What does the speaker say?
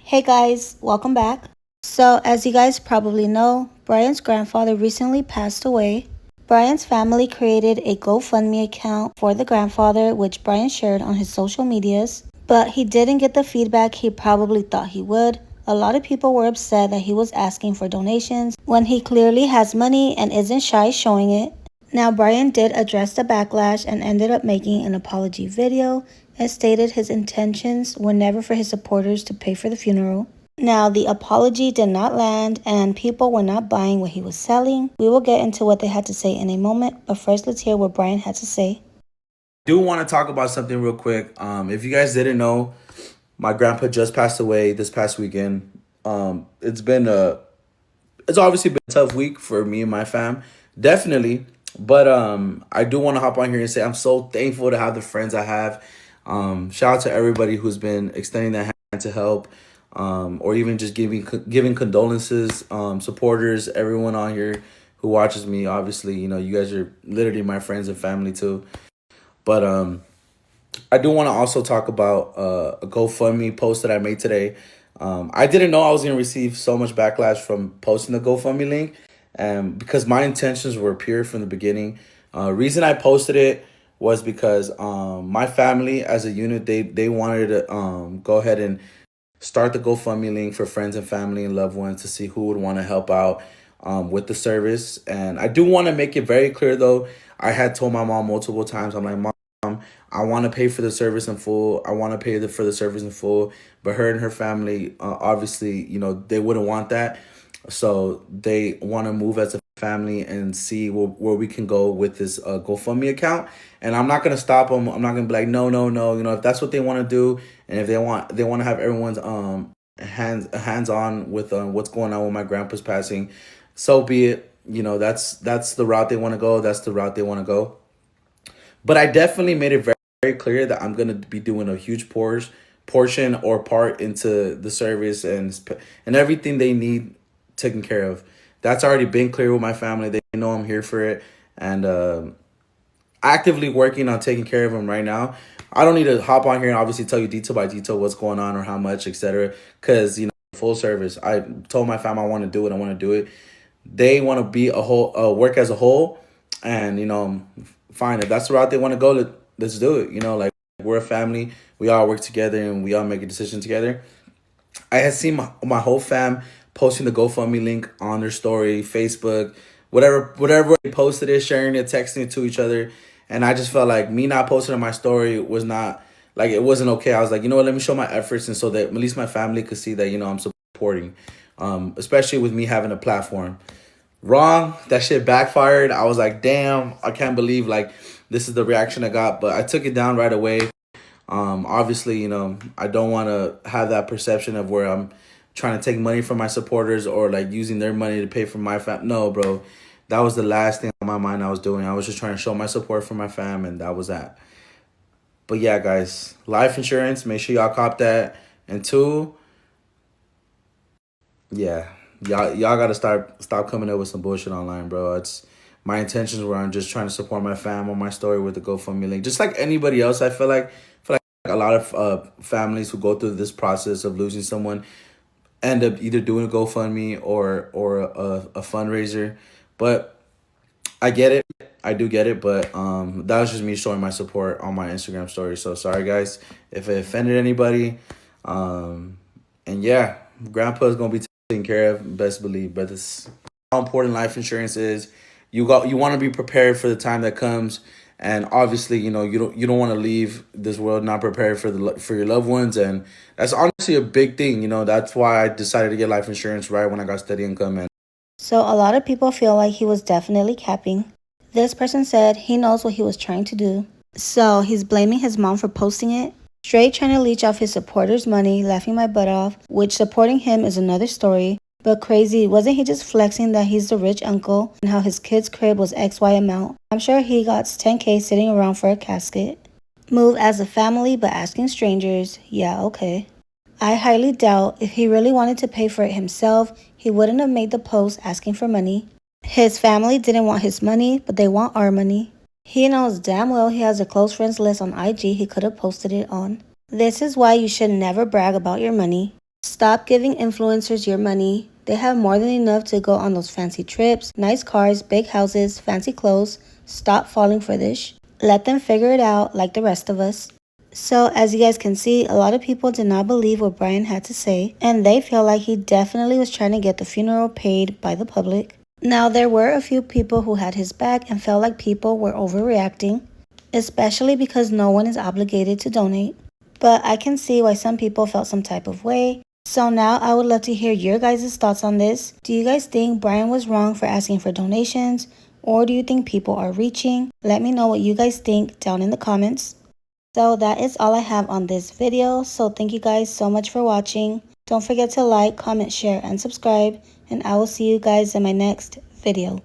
Hey guys, welcome back. So, as you guys probably know, Bryan's grandfather recently passed away. Bryan's family created a GoFundMe account for the grandfather, which Bryan shared on his social medias, but he didn't get the feedback he probably thought he would. A lot of people were upset that he was asking for donations when he clearly has money and isn't shy showing it. Now, Bryan did address the backlash and ended up making an apology video and stated his intentions were never for his supporters to pay for the funeral. Now, the apology did not land and people were not buying what he was selling. We will get into what they had to say in a moment, but first let's hear what Bryan had to say. I do want to talk about something real quick. If you guys didn't know, my grandpa just passed away this past weekend. It's obviously been a tough week for me and my fam, definitely. But I do want to hop on here and say I'm so thankful to have the friends I have. Shout out to everybody who's been extending their hand to help, or even just giving condolences. Supporters, everyone on here who watches me. Obviously, you guys are literally my friends and family too. But I do want to also talk about a GoFundMe post that I made today. I didn't know I was going to receive so much backlash from posting the GoFundMe link, because my intentions were pure from the beginning. Reason I posted it was because my family as a unit, they wanted to go ahead and start the GoFundMe link for friends and family and loved ones to see who would want to help out with the service. And I do want to make it very clear, though. I had told my mom multiple times, I'm like, Mom, I want to pay for the service in full. I want to pay for the service in full. But her and her family, obviously, they wouldn't want that. So they want to move as a family and see where we can go with this GoFundMe account. And I'm not gonna stop them. I'm not gonna be like, no, no, no. If that's what they want to do, and if they want to have everyone's hands on with what's going on with my grandpa's passing, so be it. That's the route they want to go. That's the route they want to go. But I definitely made it very, very clear that I'm gonna be doing a huge portion or part into the service and everything they need taken care of. That's already been clear with my family. They know I'm here for it, and actively working on taking care of them right now. I don't need to hop on here and obviously tell you detail by detail what's going on or how much, etc. Because full service. I told my family I want to do it. I want to do it. They want to be a whole, work as a whole, and fine, if that's the route they want to go, let's do it. Like, we're a family. We all work together and we all make a decision together. I had seen my whole fam posting the GoFundMe link on their story, Facebook, whatever they posted it, sharing it, texting it to each other. And I just felt like me not posting on my story was not, like, it wasn't okay. I was like, let me show my efforts, and so that at least my family could see that, I'm supporting, especially with me having a platform. Wrong. That shit backfired. I was like, damn, I can't believe, like, this is the reaction I got. But I took it down right away. Obviously, I don't want to have that perception of where I'm trying to take money from my supporters or like using their money to pay for my fam. No, bro. That was the last thing on my mind I was doing. I was just trying to show my support for my fam, and that was that. But yeah, guys, life insurance, make sure y'all cop that. And two, yeah, y'all gotta stop coming up with some bullshit online, bro. It's my intentions were on just trying to support my fam on my story with the GoFundMe link. Just like anybody else, I feel like a lot of families who go through this process of losing someone end up either doing a GoFundMe or a fundraiser. But I get it. I do get it, but that was just me showing my support on my Instagram story. So sorry, guys, if it offended anybody. And yeah, Grandpa's gonna be taken care of, best believe. But this how important life insurance is. You want to be prepared for the time that comes, and obviously, you don't want to leave this world not prepared for your loved ones, and that's honestly a big thing. That's why I decided to get life insurance right when I got steady income. And So, a lot of people feel like he was definitely capping. This person said he knows what he was trying to do. So, he's blaming his mom for posting it. Straight trying to leech off his supporters' money, laughing my butt off, which supporting him is another story. But crazy, wasn't he just flexing that he's the rich uncle and how his kid's crib was XY amount? I'm sure he got 10K sitting around for a casket. Move as a family but asking strangers, yeah, okay. I highly doubt if he really wanted to pay for it himself, he wouldn't have made the post asking for money. His family didn't want his money, but they want our money. He knows damn well he has a close friends list on IG he could have posted it on. This is why you should never brag about your money. Stop giving influencers your money. They have more than enough to go on those fancy trips, nice cars, big houses, fancy clothes. Stop falling for this. Let them figure it out like the rest of us. So as you guys can see, a lot of people did not believe what Bryan had to say, and they feel like he definitely was trying to get the funeral paid by the public. Now, there were a few people who had his back and felt like people were overreacting, especially because no one is obligated to donate. But I can see why some people felt some type of way. So now I would love to hear your guys' thoughts on this. Do you guys think Bryan was wrong for asking for donations? Or do you think people are reaching? Let me know what you guys think down in the comments. So that is all I have on this video. So thank you guys so much for watching. Don't forget to like, comment, share, and subscribe. And I will see you guys in my next video.